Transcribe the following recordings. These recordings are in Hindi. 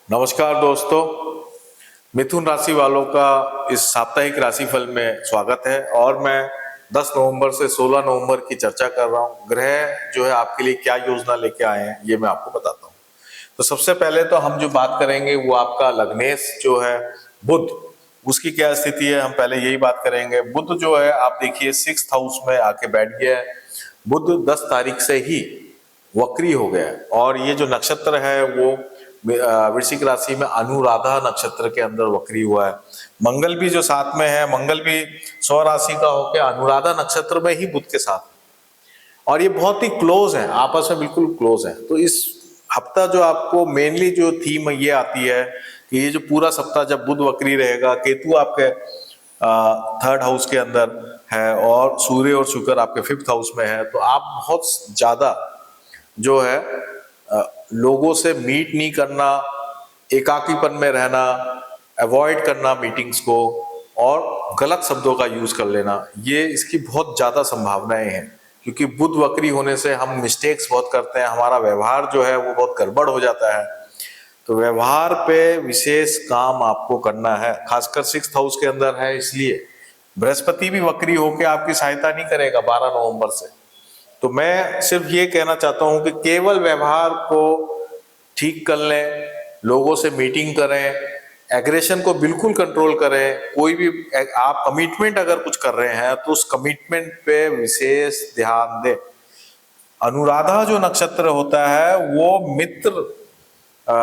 नमस्कार दोस्तों। मिथुन राशि वालों का इस साप्ताहिक राशिफल में स्वागत है और मैं 10 नवंबर से 16 नवंबर की चर्चा कर रहा हूं। ग्रह जो है आपके लिए क्या योजना लेके आए हैं ये मैं आपको बताता हूं। तो सबसे पहले तो हम जो बात करेंगे वो आपका लग्नेश जो है बुध, उसकी क्या स्थिति है, हम पहले यही बात करेंगे। बुध जो है आप देखिए 6th हाउस में आके बैठ गया है। बुध 10 तारीख से ही वक्री हो गया है और ये जो नक्षत्र है वो वृश्चिक राशि में अनुराधा नक्षत्र के अंदर वक्री हुआ है। मंगल भी जो साथ में है, मंगल भी स्व राशि का होकर अनुराधा नक्षत्र में ही बुध के साथ, और ये बहुत ही क्लोज है, आपस में बिल्कुल क्लोज है। तो इस हफ्ता जो आपको मेनली जो थीम ये आती है कि ये जो पूरा सप्ताह जब बुध वक्री रहेगा, केतु आपके 3rd हाउस के अंदर है और सूर्य और शुक्र आपके 5th हाउस में है, तो आप बहुत ज्यादा जो है लोगों से मीट नहीं करना, एकाकीपन में रहना, अवॉइड करना मीटिंग्स को, और गलत शब्दों का यूज कर लेना, ये इसकी बहुत ज्यादा संभावनाएं हैं। क्योंकि बुध वक्री होने से हम मिस्टेक्स बहुत करते हैं, हमारा व्यवहार जो है वो बहुत गड़बड़ हो जाता है। तो व्यवहार पे विशेष काम आपको करना है, खासकर 6th हाउस के अंदर है, इसलिए बृहस्पति भी वक्री होकर आपकी सहायता नहीं करेगा 12 नवंबर से। तो मैं सिर्फ ये कहना चाहता हूं कि केवल व्यवहार को ठीक कर लें, लोगों से मीटिंग करें, एग्रेशन को बिल्कुल कंट्रोल करें। कोई भी आप कमिटमेंट अगर कुछ कर रहे हैं तो उस कमिटमेंट पे विशेष ध्यान दें। अनुराधा जो नक्षत्र होता है वो मित्र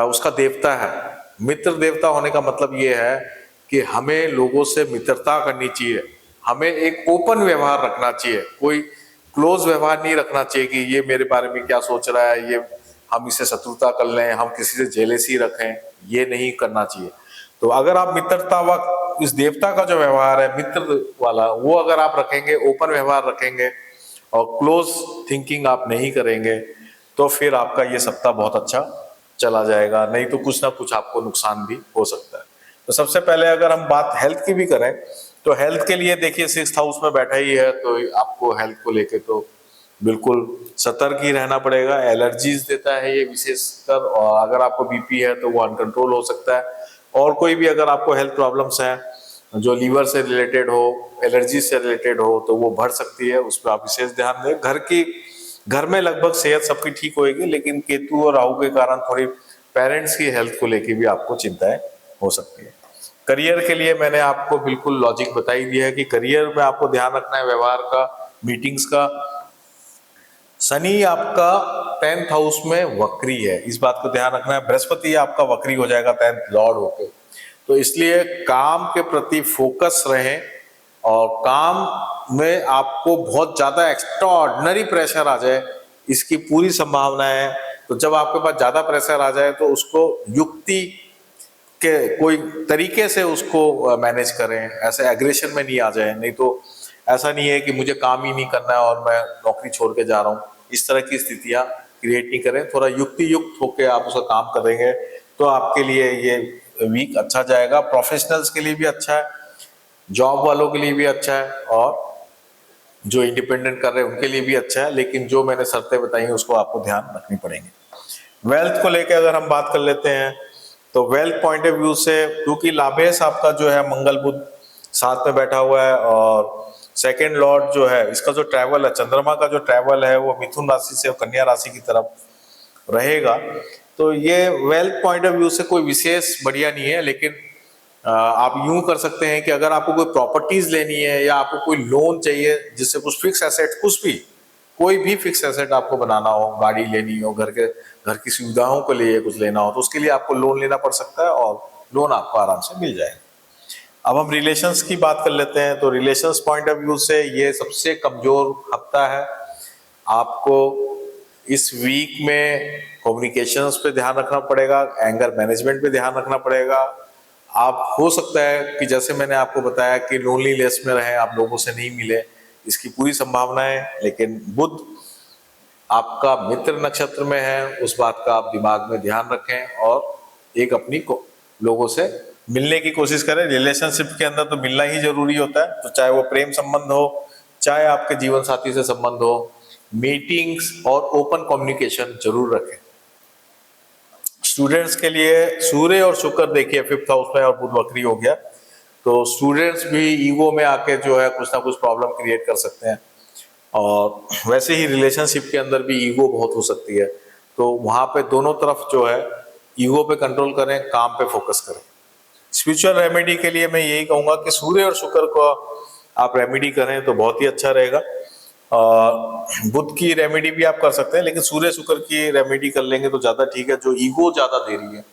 उसका देवता है। मित्र देवता होने का मतलब ये है कि हमें लोगों से मित्रता करनी चाहिए, हमें एक ओपन व्यवहार रखना चाहिए, कोई क्लोज व्यवहार नहीं रखना चाहिए कि ये मेरे बारे में क्या सोच रहा है, ये हम इससे शत्रुता कर लें, हम किसी से जेलेसी रखें, ये नहीं करना चाहिए। तो अगर आप मित्रता व इस देवता का जो व्यवहार है मित्र वाला, वो अगर आप रखेंगे, ओपन व्यवहार रखेंगे और क्लोज थिंकिंग आप नहीं करेंगे, तो फिर आपका ये सप्ताह बहुत अच्छा चला जाएगा। नहीं तो कुछ ना कुछ आपको नुकसान भी हो सकता है। तो सबसे पहले अगर हम बात हेल्थ की भी करें तो हेल्थ के लिए देखिए 6th हाउस में बैठा ही है, तो आपको हेल्थ को लेके तो बिल्कुल सतर्क ही रहना पड़ेगा। एलर्जीज देता है ये विशेषकर, और अगर आपको बीपी है तो वो अनकंट्रोल हो सकता है। और कोई भी अगर आपको हेल्थ प्रॉब्लम्स हैं जो लीवर से रिलेटेड हो, एलर्जी से रिलेटेड हो, तो वो बढ़ सकती है, उस पर आप विशेष ध्यान दें। घर में लगभग सेहत सबकी ठीक होगी, लेकिन केतु और राहु के कारण थोड़ी पेरेंट्स की हेल्थ को लेके भी आपको चिंताएं हो सकती है। करियर के लिए मैंने आपको बिल्कुल लॉजिक बताई दिया है कि करियर में आपको ध्यान रखना है व्यवहार का, मीटिंग्स का। शनि आपका 10th हाउस में वक्री है, इस बात को ध्यान रखना है। बृहस्पति आपका वक्री हो जाएगा 10th लॉर्ड होके, तो इसलिए काम के प्रति फोकस रहें और काम में आपको बहुत ज्यादा एक्स्ट्रा ऑर्डिनरी प्रेशर आ जाए, इसकी पूरी संभावना है। तो जब आपके पास ज्यादा प्रेशर आ जाए तो उसको युक्ति के कोई तरीके से उसको मैनेज करें, ऐसे एग्रेशन में नहीं आ जाए। नहीं तो ऐसा नहीं है कि मुझे काम ही नहीं करना है और मैं नौकरी छोड़ के जा रहा हूँ, इस तरह की स्थितियां क्रिएट नहीं करें। थोड़ा युक्ति युक्त होकर आप उसका काम करेंगे तो आपके लिए ये वीक अच्छा जाएगा। प्रोफेशनल्स के लिए भी अच्छा है, जॉब वालों के लिए भी अच्छा है, और जो इंडिपेंडेंट कर रहे हैं उनके लिए भी अच्छा है। लेकिन जो मैंने शर्तें बताई हैं उसको आपको ध्यान रखनी पड़ेंगी। वेल्थ को लेकर अगर हम बात कर लेते हैं तो वेल्थ पॉइंट ऑफ व्यू से, क्योंकि लाभेश आपका जो है मंगल बुध साथ में बैठा हुआ है, और सेकेंड लॉर्ड जो है इसका जो ट्रैवल है, चंद्रमा का जो ट्रैवल है वो मिथुन राशि से कन्या राशि की तरफ रहेगा। तो ये वेल्थ पॉइंट ऑफ व्यू से कोई विशेष बढ़िया नहीं है। लेकिन आप यूं कर सकते हैं कि अगर आपको कोई प्रॉपर्टीज लेनी है या आपको कोई लोन चाहिए जिससे कुछ फिक्स एसेट, कुछ भी कोई भी फिक्स एसेट आपको बनाना हो, गाड़ी लेनी हो, घर की सुविधाओं के लिए कुछ लेना हो, तो उसके लिए आपको लोन लेना पड़ सकता है और लोन आपको आराम से मिल जाएगा। अब हम रिलेशंस की बात कर लेते हैं। तो रिलेशंस पॉइंट ऑफ व्यू से ये सबसे कमजोर हफ्ता है। आपको इस वीक में कम्युनिकेशंस पे ध्यान रखना पड़ेगा, एंगर मैनेजमेंट पे ध्यान रखना पड़ेगा। आप हो सकता है कि जैसे मैंने आपको बताया कि लोनलीनेस में रहें, आप लोगों से नहीं मिले, इसकी पूरी संभावना है। लेकिन बुध आपका मित्र नक्षत्र में है, उस बात का आप दिमाग में ध्यान रखें और एक अपनी को लोगों से मिलने की कोशिश करें। रिलेशनशिप के अंदर तो मिलना ही जरूरी होता है, तो चाहे वो प्रेम संबंध हो, चाहे आपके जीवन साथी से संबंध हो, मीटिंग्स और ओपन कम्युनिकेशन जरूर रखें। स्टूडेंट्स के लिए सूर्य और शुक्र देखिए 5th हाउस में और बुध वक्री हो गया, तो स्टूडेंट्स भी ईगो में आके जो है कुछ ना कुछ प्रॉब्लम क्रिएट कर सकते हैं। और वैसे ही रिलेशनशिप के अंदर भी ईगो बहुत हो सकती है, तो वहां पे दोनों तरफ जो है ईगो पे कंट्रोल करें, काम पे फोकस करें। स्पिरिचुअल रेमेडी के लिए मैं यही कहूंगा कि सूर्य और शुक्र को आप रेमेडी करें तो बहुत ही अच्छा रहेगा। और बुध की रेमेडी भी आप कर सकते हैं, लेकिन सूर्य शुक्र की रेमेडी कर लेंगे तो ज्यादा ठीक है, जो ईगो ज्यादा दे रही है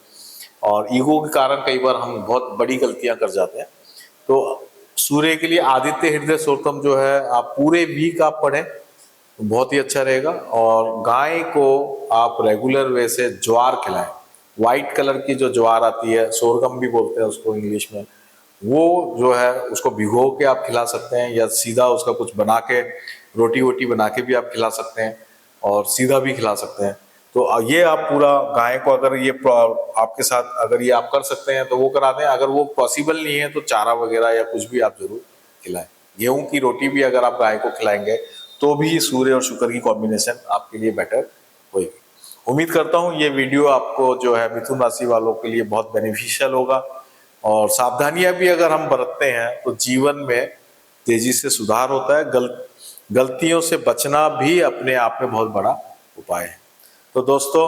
और ईगो के कारण कई बार हम बहुत बड़ी गलतियां कर जाते हैं। तो सूर्य के लिए आदित्य हृदय स्तोत्रम जो है आप पूरे वीक आप पढ़ें, बहुत ही अच्छा रहेगा। और गाय को आप रेगुलर वे से ज्वार खिलाएं, व्हाइट कलर की जो ज्वार आती है, सोरगम भी बोलते हैं उसको इंग्लिश में, वो जो है उसको भिगो के आप खिला सकते हैं, या सीधा उसका कुछ बना के रोटी वोटी बना के भी आप खिला सकते हैं, और सीधा भी खिला सकते हैं। तो ये आप पूरा गाय को अगर ये आपके साथ अगर ये आप कर सकते हैं तो वो करा दें। अगर वो पॉसिबल नहीं है तो चारा वगैरह या कुछ भी आप जरूर खिलाएं। गेहूं की रोटी भी अगर आप गाय को खिलाएंगे तो भी सूर्य और शुक्र की कॉम्बिनेशन आपके लिए बेटर होगी। उम्मीद करता हूँ ये वीडियो आपको जो है मिथुन राशि वालों के लिए बहुत बेनिफिशियल होगा, और सावधानियां भी अगर हम बरतते हैं तो जीवन में तेजी से सुधार होता है। गलतियों से बचना भी अपने आप में बहुत बड़ा उपाय है। तो दोस्तों,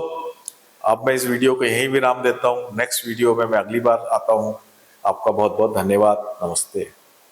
अब मैं इस वीडियो को यहीं विराम देता हूँ। नेक्स्ट वीडियो में मैं अगली बार आता हूँ। आपका बहुत बहुत धन्यवाद। नमस्ते।